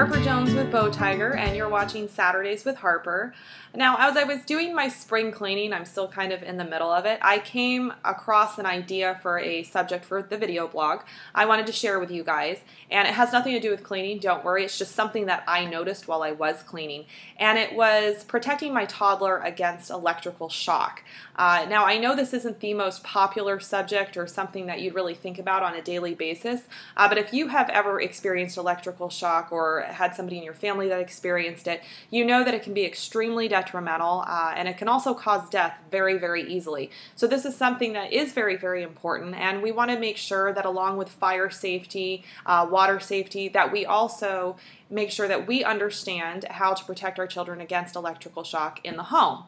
Harper Jones with Bow Tiger, and you're watching Saturdays with Harper. Now, as I was doing my spring cleaning, I'm still kind of in the middle of it, I came across an idea for a subject for the video blog I wanted to share with you guys, and it has nothing to do with cleaning, don't worry, it's just something that I noticed while I was cleaning, and it was protecting my toddler against electrical shock. Now, I know this isn't the most popular subject or something that you'd really think about on a daily basis, but if you have ever experienced electrical shock or had somebody in your family that experienced it, you know that it can be extremely detrimental and it can also cause death very, very easily. So this is something that is very, very important, and we want to make sure that along with fire safety, water safety, that we also make sure that we understand how to protect our children against electrical shock in the home.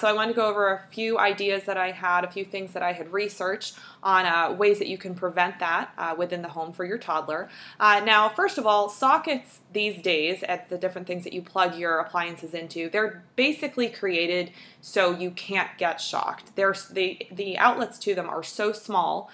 So I want to go over a few ideas that I had, a few things that I had researched on ways that you can prevent that within the home for your toddler. Now, first of all, sockets these days, at the different things that you plug your appliances into, they're basically created so you can't get shocked. The outlets to them are so small,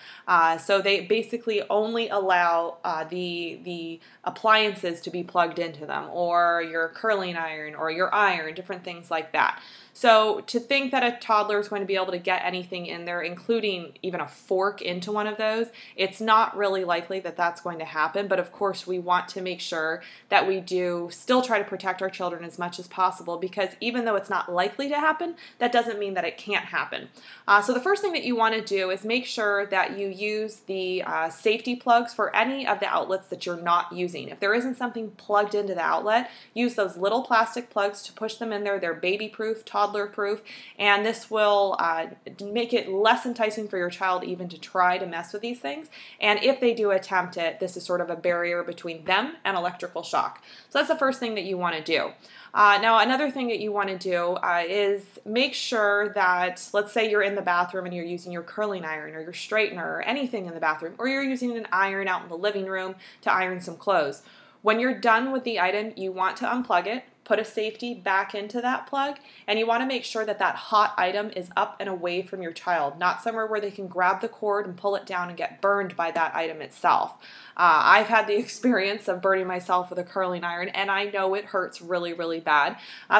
so they basically only allow the appliances to be plugged into them, or your curling iron or your iron, different things like that. So to think that a toddler is going to be able to get anything in there, including even a fork into one of those, it's not really likely that that's going to happen. But of course, we want to make sure that we do still try to protect our children as much as possible, because even though it's not likely to happen, that doesn't mean that it can't happen. So the first thing that you want to do is make sure that you use the safety plugs for any of the outlets that you're not using. If there isn't something plugged into the outlet, use those little plastic plugs to push them in there. They're baby-proof, toddler-proof, and this will make it less enticing for your child even to try to mess with these things. And if they do attempt it, this is sort of a barrier between them and electrical shock. So that's the first thing that you want to do. Now, another thing that you want to do is make sure that, let's say you're in the bathroom and you're using your curling iron or your straightener or anything in the bathroom, or you're using an iron out in the living room to iron some clothes. When you're done with the item, you want to unplug it, put a safety back into that plug, and you want to make sure that that hot item is up and away from your child, not somewhere where they can grab the cord and pull it down and get burned by that item itself. I've had the experience of burning myself with a curling iron, and I know it hurts really, really bad.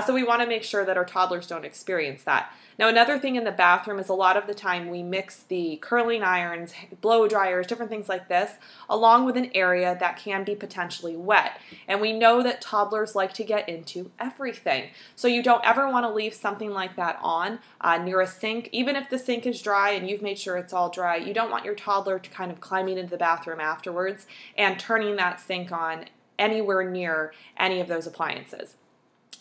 So we want to make sure that our toddlers don't experience that. Now, another thing in the bathroom is a lot of the time we mix the curling irons, blow dryers, different things like this, along with an area that can be potentially wet. And we know that toddlers like to get into everything. So you don't ever want to leave something like that on near a sink. Even if the sink is dry and you've made sure it's all dry, you don't want your toddler to kind of climbing into the bathroom afterwards and turning that sink on anywhere near any of those appliances.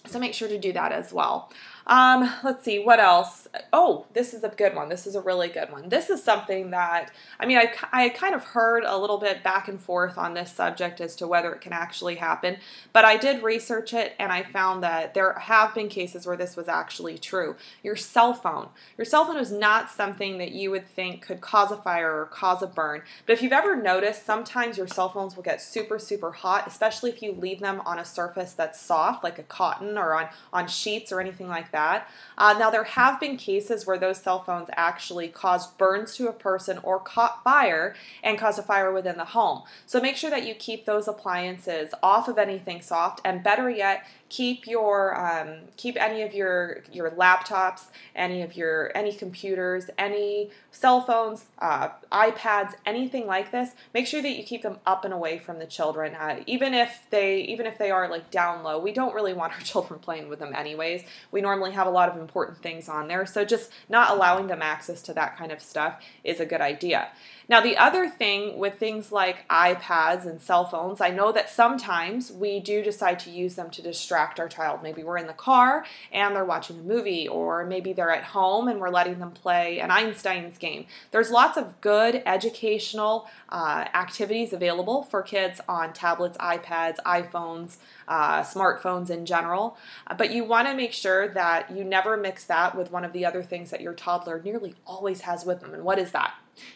So make sure to do that as well. Let's see, what else? Oh, this is a good one. This is a really good one. This is something that, I mean, I kind of heard a little bit back and forth on this subject as to whether it can actually happen, but I did research it and I found that there have been cases where this was actually true. Your cell phone. Your cell phone is not something that you would think could cause a fire or cause a burn, but if you've ever noticed, sometimes your cell phones will get super, super hot, especially if you leave them on a surface that's soft, like a cotton or on sheets or anything like that. Now, there have been cases where those cell phones actually caused burns to a person or caught fire and caused a fire within the home. So make sure that you keep those appliances off of anything soft, and better yet, keep any of your laptops, any computers, any cell phones, iPads, anything like this. Make sure that you keep them up and away from the children. Even if they are like down low, we don't really want our children playing with them anyways. We normally have a lot of important things on there, so just not allowing them access to that kind of stuff is a good idea. Now, the other thing with things like iPads and cell phones, I know that sometimes we do decide to use them to distract our child. Maybe we're in the car and they're watching a movie, or maybe they're at home and we're letting them play an Einstein's game. There's lots of good educational activities available for kids on tablets, iPads, iPhones, smartphones in general, but you want to make sure that you never mix that with one of the other things that your toddler nearly always has with them. And what is that?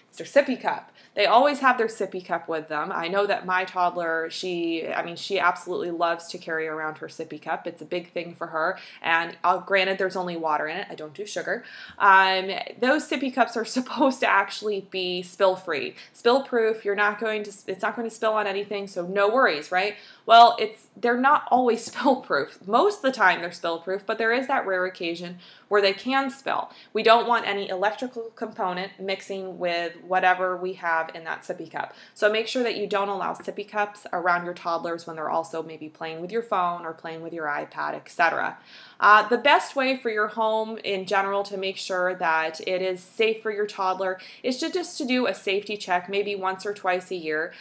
It's their sippy cup. They always have their sippy cup with them. I know that my toddler, she absolutely loves to carry around her sippy cup. It's a big thing for her. And granted, there's only water in it. I don't do sugar. Those sippy cups are supposed to actually be spill-free, spill-proof. It's not going to spill on anything, so no worries, right? Well, they're not always spill-proof. Most of the time they're spill-proof, but there is that rare occasion where they can spill. We don't want any electrical component mixing with whatever we have in that sippy cup. So make sure that you don't allow sippy cups around your toddlers when they're also maybe playing with your phone or playing with your iPad, etc. The best way for your home in general to make sure that it is safe for your toddler is just to do a safety check maybe once or twice a year.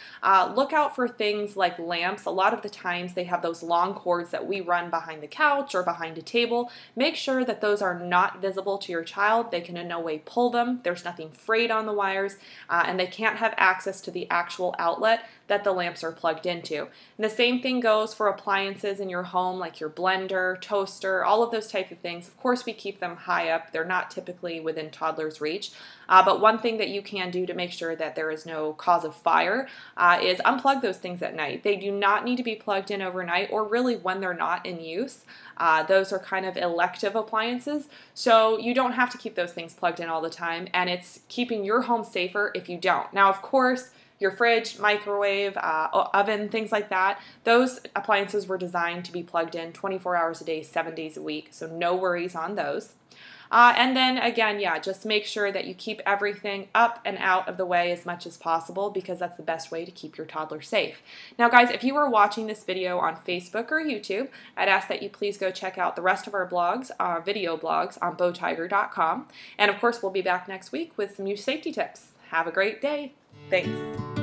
Look out for things like lamps. A lot of the times they have those long cords that we run behind the couch or behind a table. Make sure that those are not visible to your child. They can in no way pull them. There's nothing frayed on the wires, and they can't have access to the actual outlet that the lamps are plugged into. And the same thing goes for appliances in your home, like your blender, toaster, all of those type of things. Of course, we keep them high up. They're not typically within toddlers' reach. But one thing that you can do to make sure that there is no cause of fire is unplug those things at night. They do not need to be plugged in overnight or really when they're not in use. Those are kind of elective appliances, so you don't have to keep those things plugged in all the time, and it's keeping your home safer if you don't. Now, of course, your fridge, microwave, oven, things like that, those appliances were designed to be plugged in 24 hours a day, 7 days a week, so no worries on those. And then again, yeah, just make sure that you keep everything up and out of the way as much as possible, because that's the best way to keep your toddler safe. Now guys, if you are watching this video on Facebook or YouTube, I'd ask that you please go check out the rest of our blogs, our video blogs on bowtiger.com. And of course, we'll be back next week with some new safety tips. Have a great day. Thanks.